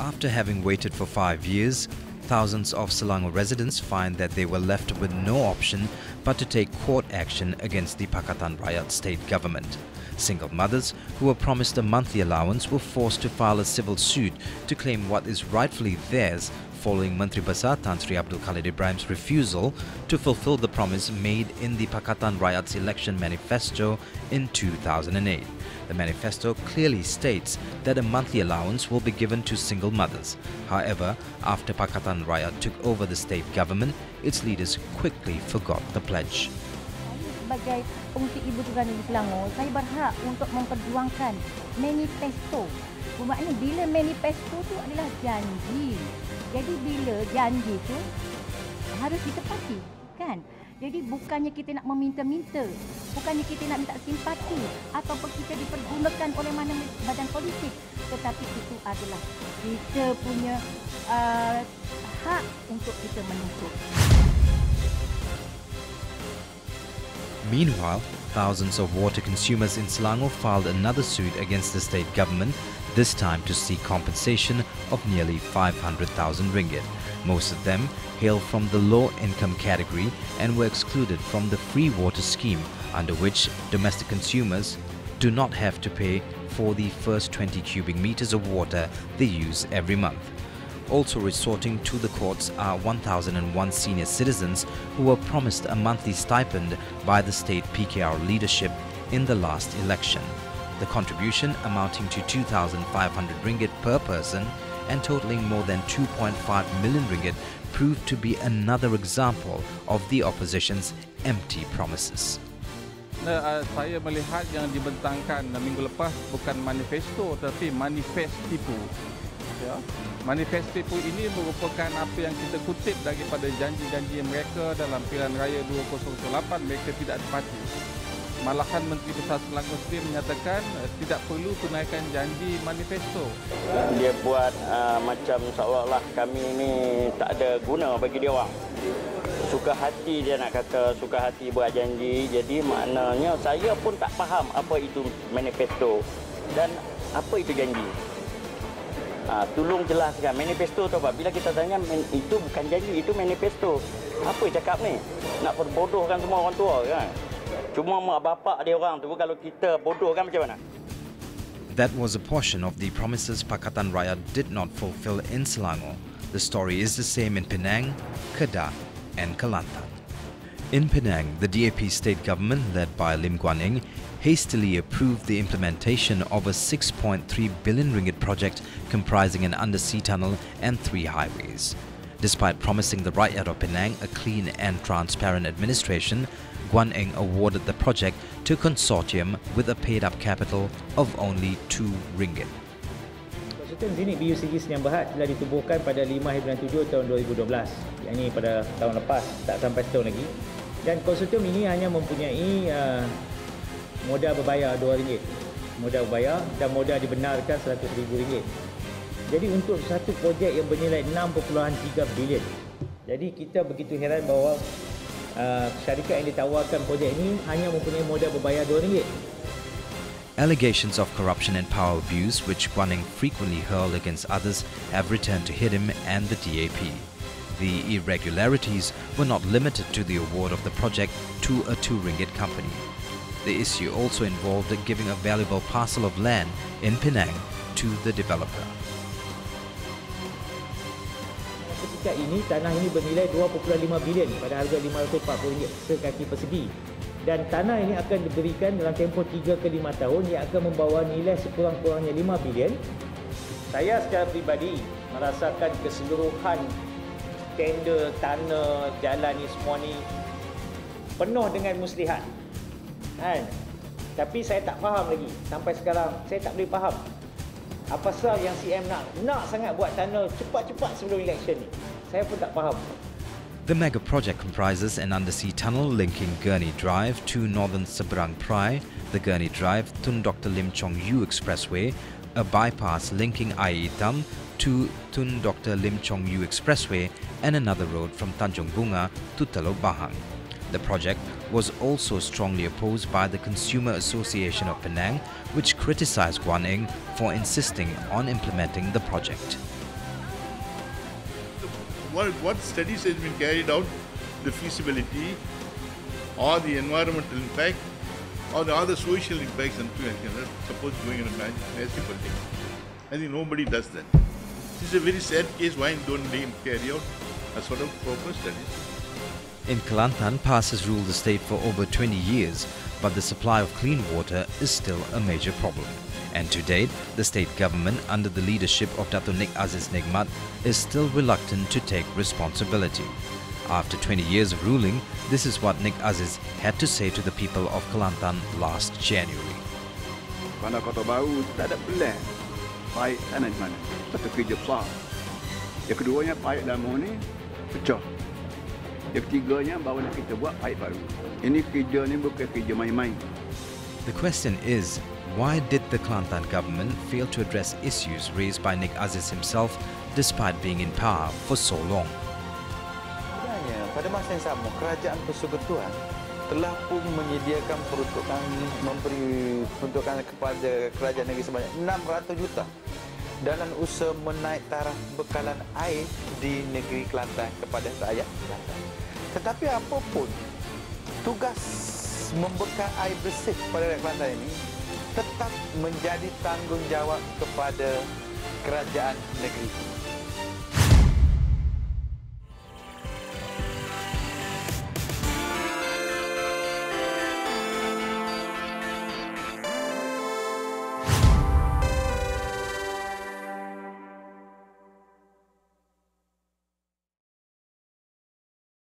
After having waited for 5 years, thousands of Selangor residents find that they were left with no option but to take court action against the Pakatan Rakyat state government. Single mothers who were promised a monthly allowance were forced to file a civil suit to claim what is rightfully theirs following Menteri Besar Tan Sri Abdul Khalid Ibrahim's refusal to fulfill the promise made in the Pakatan Rakyat's election manifesto in 2008. The manifesto clearly states that a monthly allowance will be given to single mothers. However, after Pakatan Rakyat took over the state government, its leaders quickly forgot the pledge. Sebagai pengungsi ibu tunggal di Selangor, saya berhak untuk memperjuangkan manifesto. Bermakna bila manifesto tu adalah janji. Jadi bila janji tu harus ditepati, kan? Jadi bukannya kita nak meminta-minta, bukannya kita nak minta simpati ataupun kita dipergunakan oleh mana badan politik, tetapi itu adalah kita punya hak untuk kita menuntut. Meanwhile, thousands of water consumers in Selangor filed another suit against the state government, this time to seek compensation of nearly 500,000 ringgit. Most of them hail from the low-income category and were excluded from the free water scheme, under which domestic consumers do not have to pay for the first 20 cubic meters of water they use every month. Also resorting to the courts are 1,001 senior citizens who were promised a monthly stipend by the state PKR leadership in the last election. The contribution amounting to 2,500 ringgit per person and totaling more than 2.5 million ringgit proved to be another example of the opposition's empty promises. Saya melihat yang dibentangkan minggu lepas bukan manifesto tapi manifest tipu. Ya. Manifest tipu ini merupakan apa yang kita kutip daripada janji-janji mereka dalam pilihan raya 2008, mereka tidak tepati. Malahan Menteri Besar Selangor sendiri menyatakan tidak perlu tunaikan janji manifesto. Dia buat macam seolah-olah kami ini tak ada guna bagi dia orang. Suka hati dia nak kata, suka hati buat janji. Jadi maknanya saya pun tak faham apa itu manifesto dan apa itu janji. Tolong jelaskan manifesto tu apa? Bila kita tanya itu bukan janji, itu manifesto. Apa cakap ni? Nak berbodohkan semua orang tua kan? Cuma mak bapak dia orang tu, kalau kita bodoh kan macam mana? That was a portion of the promises Pakatan Rakyat did not fulfill in Selangor. The story is the same in Penang, Kedah and Kelantan. In Penang, the DAP state government, led by Lim Guan Eng, hastily approved the implementation of a 6.3 billion ringgit project comprising an undersea tunnel and 3 highways. Despite promising the Rakyat of Penang a clean and transparent administration, Guan Eng awarded the project to a consortium with a paid-up capital of only 2 ringgit. Konsortium Zenit BUCG Senyang Berhad telah ditubuhkan pada 5 bulan 7 tahun 2012, yang ini pada tahun lepas, tak sampai setahun lagi. Dan konsortium ini hanya mempunyai modal berbayar RM2, modal berbayar dan modal dibenarkan RM100,000. Jadi untuk satu projek yang bernilai 6.3 bilion. Jadi kita begitu heran bahawa syarikat yang ditawarkan projek ini hanya mempunyai modal berbayar RM2. Allegations of corruption and power abuse, which Guan Eng frequently hurled against others, have returned to hit him and the DAP. The irregularities were not limited to the award of the project to a 2 ringgit company. The issue also involved giving a valuable parcel of land in Penang to the developer. Ketika ini, tanah ini bernilai 2.5 bilion pada harga RM540 sekaki persegi. Dan tanah ini akan diberikan dalam tempoh 3 ke 5 tahun yang akan membawa nilai sekurang-kurangnya 5 bilion. Saya secara pribadi merasakan keseluruhan tender, tanah, jalan ni semua ni penuh dengan muslihat. Kan? Tapi saya tak faham lagi. Sampai sekarang, saya tak boleh faham. Apa sebab yang CM nak sangat buat tanah cepat-cepat sebelum election ni? Saya pun tak faham. The mega project comprises an undersea tunnel linking Gurney Drive to northern Seberang Prai, the Gurney Drive Tun Dr. Lim Chong Yu Expressway, a bypass linking Air Hitam to Tun Dr. Lim Chong Yu Expressway, and another road from Tanjung Bunga to Teluk Bahang. The project was also strongly opposed by the Consumer Association of Penang, which criticized Guan Eng for insisting on implementing the project. what studies has been carried out, the feasibility or the environmental impact or the other social impacts and suppose going in a massive building. I think nobody does that. This is a very sad case. Why don't they carry out a sort of proper studies? In Kelantan, PAS has ruled the state for over 20 years, but the supply of clean water is still a major problem. And to date, the state government, under the leadership of Dato' Nik Aziz Nigmat, is still reluctant to take responsibility. After 20 years of ruling, this is what Nik Aziz had to say to the people of Kelantan last January. Bandar Kota Baru tak ada plan. Paip sana di mana? Satu kerja besar. Yang keduanya, paip Damur ni pecah. Yang ketiganya, baru nak kita buat paip baru. Ini kerja ni bukan kerja main-main. The question is, why did the Kelantan government fail to address issues raised by Nik Aziz himself despite being in power for so long? Sebenarnya, pada masa yang sama, kerajaan persekutuan telah pun menyediakan peruntukan, memberi peruntukan kepada kerajaan negeri sebanyak 600 juta dalam usaha menaik taraf bekalan air di negeri Kelantan kepada rakyat Kelantan. Tetapi apapun, tugas membekal air bersih kepada rakyat Kelantan ini tetap menjadi tanggungjawab kepada kerajaan negeri.